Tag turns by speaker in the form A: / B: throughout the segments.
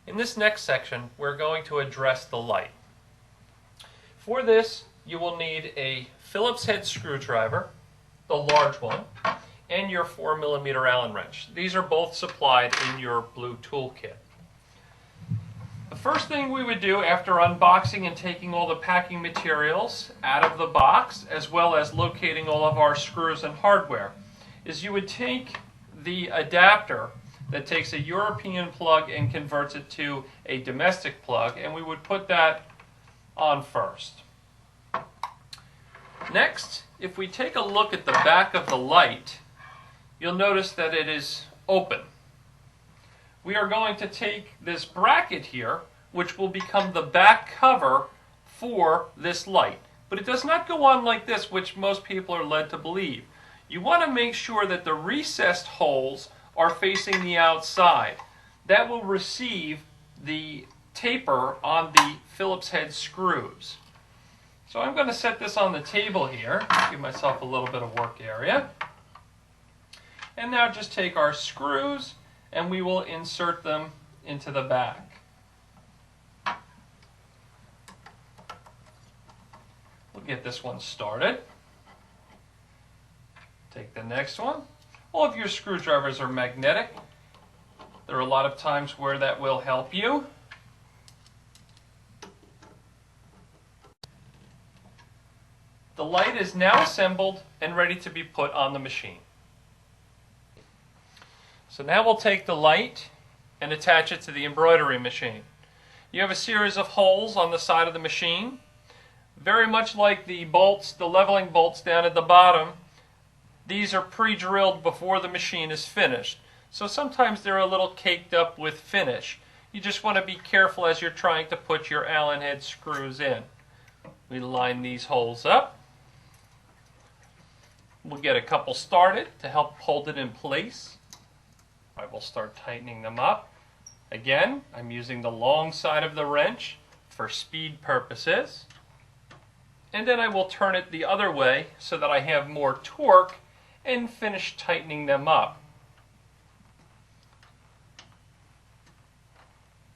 A: In this next section, we're going to address the light. For this, you will need a Phillips head screwdriver, the large one, and your 4mm Allen wrench. These are both supplied in your blue toolkit. The first thing we would do after unboxing and taking all the packing materials out of the box, as well as locating all of our screws and hardware, is you would take the adapter that takes a European plug and converts it to a domestic plug, and we would put that on first. Next, if we take a look at the back of the light, you'll notice that it is open. We are going to take this bracket here, which will become the back cover for this light. But it does not go on like this, which most people are led to believe. You want to make sure that the recessed holes are facing the outside. That will receive the taper on the Phillips head screws. So I'm going to set this on the table here, give myself a little bit of work area. And now just take our screws and we will insert them into the back. We'll get this one started. Take the next one. All of your screwdrivers are magnetic. There are a lot of times where that will help you. The light is now assembled and ready to be put on the machine. So now we'll take the light and attach it to the embroidery machine. You have a series of holes on the side of the machine. Very much like the bolts, the leveling bolts down at the bottom, these are pre-drilled before the machine is finished. So sometimes they're a little caked up with finish. You just want to be careful as you're trying to put your Allen head screws in. We line these holes up. We'll get a couple started to help hold it in place. I will start tightening them up. Again, I'm using the long side of the wrench for speed purposes. And then I will turn it the other way so that I have more torque and finish tightening them up.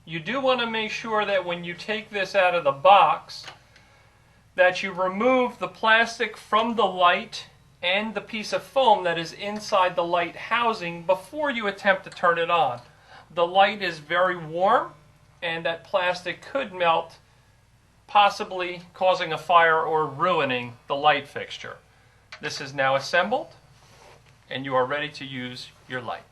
A: You do want to make sure that when you take this out of the box that you remove the plastic from the light and the piece of foam that is inside the light housing before you attempt to turn it on. The light is very warm and that plastic could melt, possibly causing a fire or ruining the light fixture. This is now assembled and you are ready to use your light.